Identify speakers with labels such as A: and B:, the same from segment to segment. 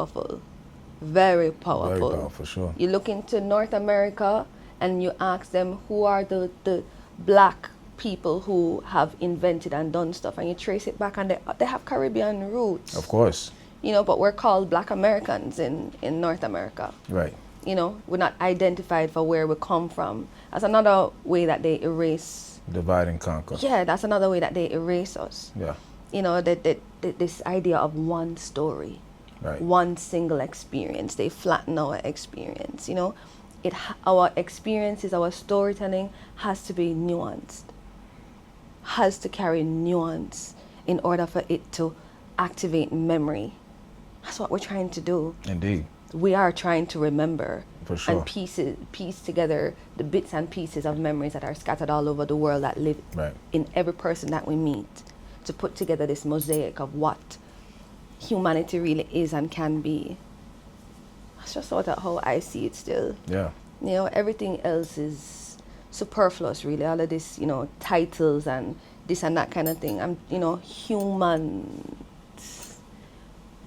A: powerful. Very powerful.
B: Very powerful, sure.
A: You look into North America and you ask them who are the black people who have invented and done stuff, and you trace it back, and they have Caribbean roots.
B: Of course.
A: You know, but we're called Black Americans in North America.
B: Right.
A: You know, we're not identified for where we come from. That's another way that they erase.
B: Divide and conquer.
A: Yeah, that's another way that they erase us.
B: Yeah.
A: You know, this idea of one story,
B: Right.
A: one single experience. They flatten our experience. You know, our experiences, our storytelling has to be nuanced, has to carry nuance in order for it to activate memory. That's what we're trying to do.
B: Indeed.
A: We are trying to remember
B: For sure.
A: and piece together the bits and pieces of memories that are scattered all over the world, that live
B: Right.
A: in every person that we meet, to put together this mosaic of what humanity really is and can be. That's just sort of how I see it still.
B: Yeah.
A: You know, everything else is superfluous, really. All of this, you know, titles and this and that kind of thing. You know, humans,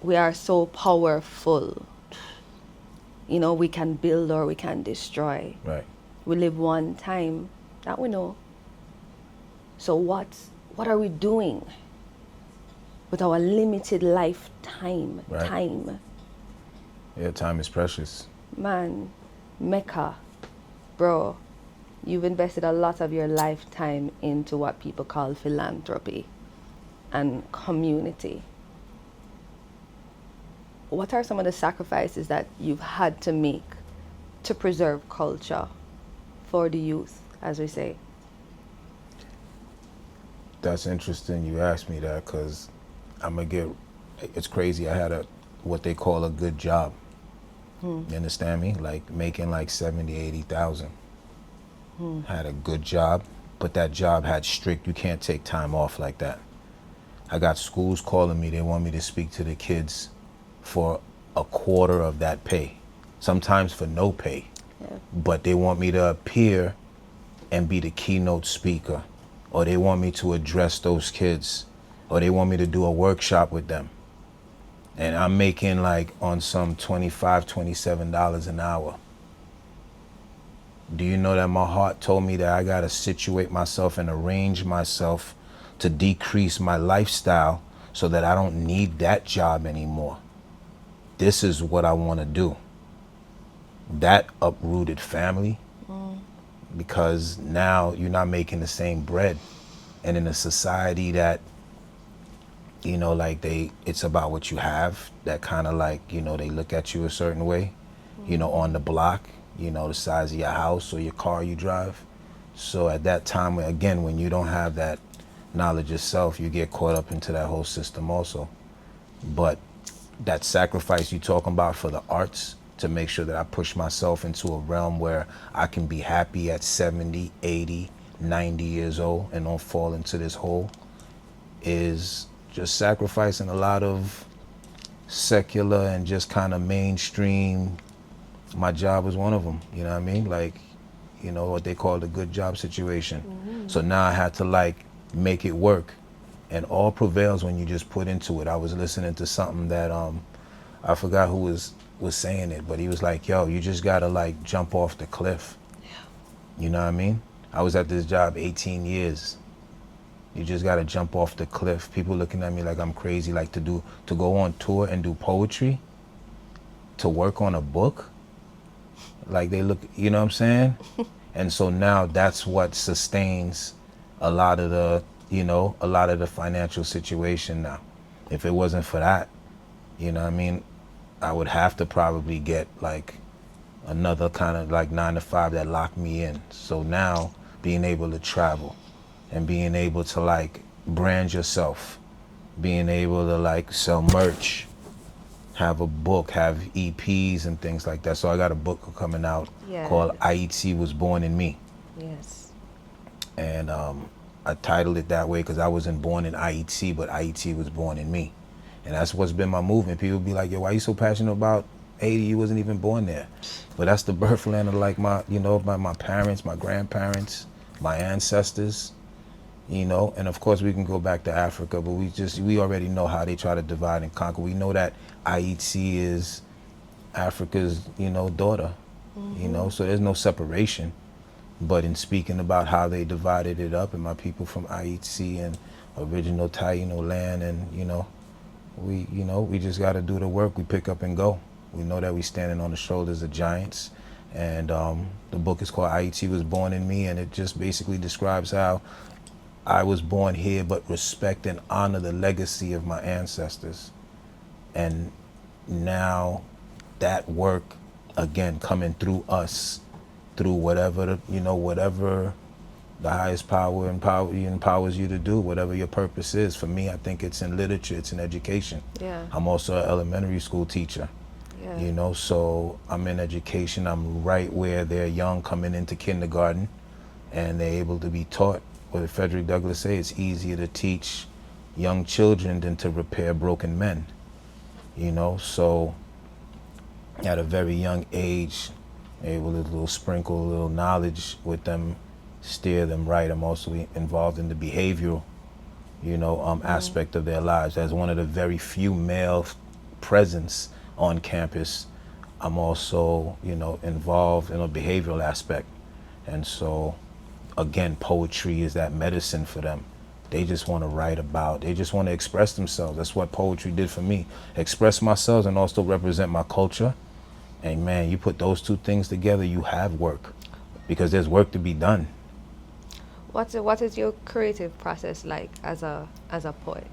A: we are so powerful. You know, we can build or we can destroy.
B: Right.
A: We live one time, that we know. So what are we doing with our limited lifetime?
B: Right.
A: Time.
B: Yeah, time is precious.
A: Man, Mecca, bro, you've invested a lot of your lifetime into what people call philanthropy and community. What are some of the sacrifices that you've had to make to preserve culture for the youth, as we say?
B: That's interesting you asked me that, because it's crazy. I had what they call a good job. You understand me? Like making like 70, 80,000. Had a good job, but that job had strict, you can't take time off like that. I got schools calling me, they want me to speak to the kids for a quarter of that pay, sometimes for no pay.
A: Yeah.
B: But they want me to appear and be the keynote speaker, or they want me to address those kids, or they want me to do a workshop with them. And I'm making like on some $25, $27 an hour. Do you know that my heart told me that I gotta situate myself and arrange myself to decrease my lifestyle so that I don't need that job anymore? This is what I wanna do. That uprooted family, because now you're not making the same bread. And in a society that, you know, like it's about what you have, that kind of like, you know, they look at you a certain way, you know, on the block, you know, the size of your house or your car you drive. So at that time, again, when you don't have that knowledge yourself, you get caught up into that whole system also. But that sacrifice you talking about for the arts, to make sure that I push myself into a realm where I can be happy at 70, 80, 90 years old and don't fall into this hole, is just sacrificing a lot of secular and just kind of mainstream. My job was one of them, you know what I mean? Like, you know, what they call the good job situation. So now I had to like make it work, and all prevails when you just put into it. I was listening to something that I forgot who was saying it, but he was like, yo, you just gotta like jump off the cliff.
A: Yeah.
B: You know what I mean? I was at this job 18 years. You just gotta jump off the cliff. People looking at me like I'm crazy, like to go on tour and do poetry, to work on a book. Like they look, you know what I'm saying? And so now that's what sustains a lot of the financial situation now. If it wasn't for that, you know what I mean, I would have to probably get like another kind of like 9 to 5 that locked me in. So now being able to travel and being able to like brand yourself, being able to like sell merch, have a book, have EPs and things like that. So I got a book coming out called IET Was Born in Me.
A: Yes.
B: And I titled it that way because I wasn't born in IET, but IET was born in me. And that's what's been my movement. People be like, yo, why you so passionate about Haiti? You wasn't even born there. But that's the birthland of like my parents, my grandparents, my ancestors. you know, and of course we can go back to Africa, but we already know how they try to divide and conquer. We know that Haiti is Africa's, you know, daughter, you know, so there's no separation. But in speaking about how they divided it up, and my people from Haiti and original Taino land, and you know, we just got to do the work. We pick up and go. We know that we standing on the shoulders of giants, and the book is called Haiti Was Born in Me, and it just basically describes how I was born here, but respect and honor the legacy of my ancestors. And now that work, again, coming through us, through whatever, you know, whatever the highest power empowers you to do, whatever your purpose is. For me, I think it's in literature, it's in education.
A: Yeah.
B: I'm also an elementary school teacher,
A: Yeah.
B: you know, so I'm in education. I'm right where they're young, coming into kindergarten, and they're able to be taught. What did Frederick Douglass say? It's easier to teach young children than to repair broken men, you know, so at a very young age, able to sprinkle a little knowledge with them, steer them right. I'm also involved in the behavioral, you know, aspect of their lives. As one of the very few male presence on campus, I'm also, you know, involved in a behavioral aspect. And so, again, poetry is that medicine for them. They just want to write about, they just want to express themselves. That's what poetry did for me. Express myself and also represent my culture. And man, you put those two things together, you have work, because there's work to be done.
A: What is your creative process like as a poet?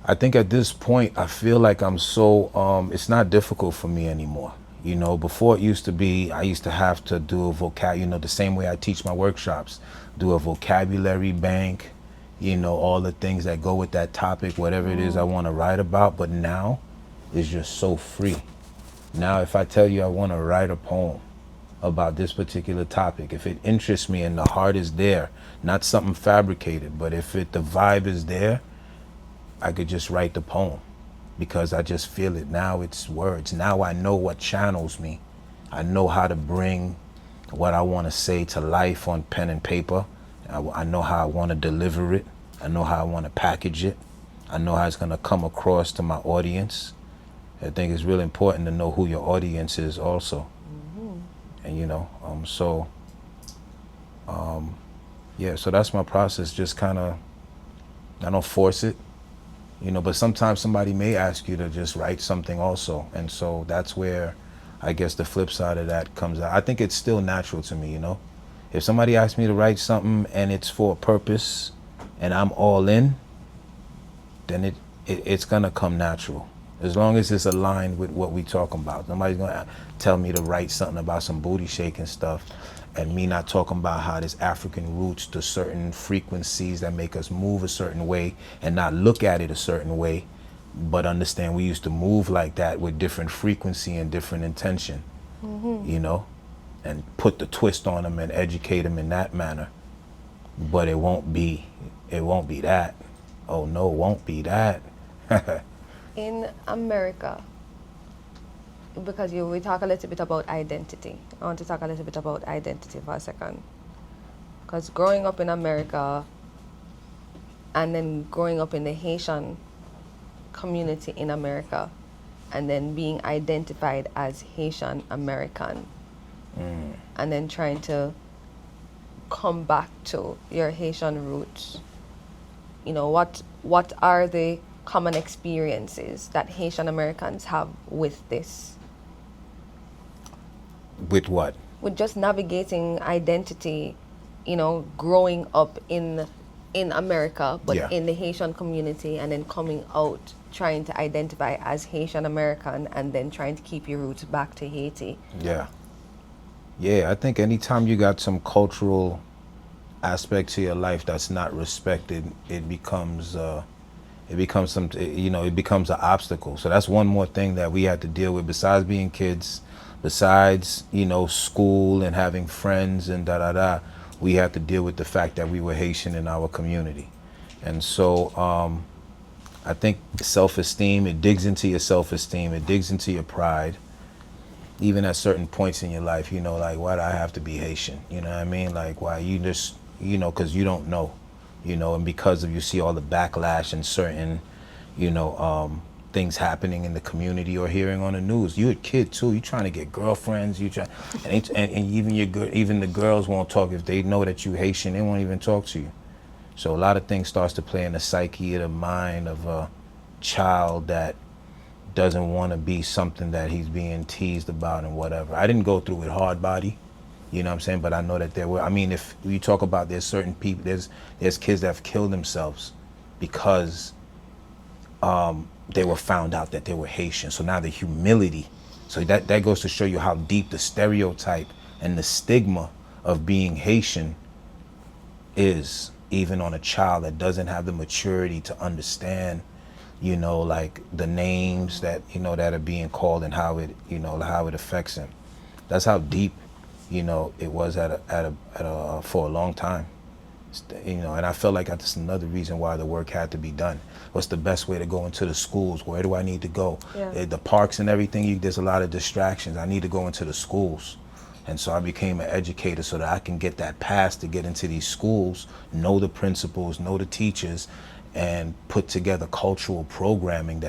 B: I think at this point, I feel like I'm so, it's not difficult for me anymore. You know, before it used to be, I used to have to do a you know, the same way I teach my workshops, do a vocabulary bank, you know, all the things that go with that topic, whatever it is I want to write about. But now it's just so free. Now, if I tell you I want to write a poem about this particular topic, if it interests me and the heart is there, not something fabricated, but if the vibe is there, I could just write the poem because I just feel it. Now it's words. Now I know what channels me. I know how to bring what I want to say to life on pen and paper. I know how I want to deliver it. I know how I want to package it. I know how it's going to come across to my audience. I think it's really important to know who your audience is also. And you know, yeah, so that's my process. Just kind of, I don't force it, you know, but sometimes somebody may ask you to just write something also. And so that's where I guess the flip side of that comes out. I think it's still natural to me, you know. If somebody asks me to write something and it's for a purpose and I'm all in, then it's gonna come natural. As long as it's aligned with what we talking about. Nobody's gonna tell me to write something about some booty shaking stuff and me not talking about how there's African roots to certain frequencies that make us move a certain way and not look at it a certain way, but understand we used to move like that with different frequency and different intention, you know, and put the twist on them and educate them in that manner. But it won't be that. Oh no, it won't be that.
A: In America, because we talk a little bit about identity. I want to talk a little bit about identity for a second. Because growing up in America and then growing up in the Haitian community in America and then being identified as Haitian American and then trying to come back to your Haitian roots, you know, what are the common experiences that Haitian Americans have with this?
B: With what?
A: With just navigating identity, you know, growing up in America, but in the Haitian community, and then coming out trying to identify as Haitian American and then trying to keep your roots back to Haiti. Yeah,
B: I think anytime you got some cultural aspect to your life that's not respected, it becomes it becomes an obstacle. So that's one more thing that we had to deal with besides being kids, besides, you know, school and having friends and we had to deal with the fact that we were Haitian in our community. And so I think self-esteem, it digs into your self-esteem, it digs into your pride, even at certain points in your life, you know, like, why do I have to be Haitian? You know what I mean? Like, why you just, you know, because you don't know, you know, and because of you see all the backlash and certain, you know, things happening in the community or hearing on the news. You're a kid too. You trying to get girlfriends. You try, and even even the girls won't talk if they know that you Haitian. They won't even talk to you. So a lot of things starts to play in the psyche of the mind of a child that doesn't want to be something that he's being teased about and whatever. I didn't go through it hard body, you know what I'm saying? But I know that there were, I mean, if you talk about there's certain people, there's kids that have killed themselves because they were found out that they were Haitian. So now the humility, so that goes to show you how deep the stereotype and the stigma of being Haitian is, even on a child that doesn't have the maturity to understand, you know, like the names that, you know, that are being called and how it, you know, how it affects him. That's how deep, you know, it was for a long time. You know, and I felt like that's another reason why the work had to be done. What's the best way to go into the schools? Where do I need to go?
A: Yeah.
B: The parks and everything, there's a lot of distractions. I need to go into the schools. And so I became an educator so that I can get that pass to get into these schools, know the principals, know the teachers, and put together cultural programming that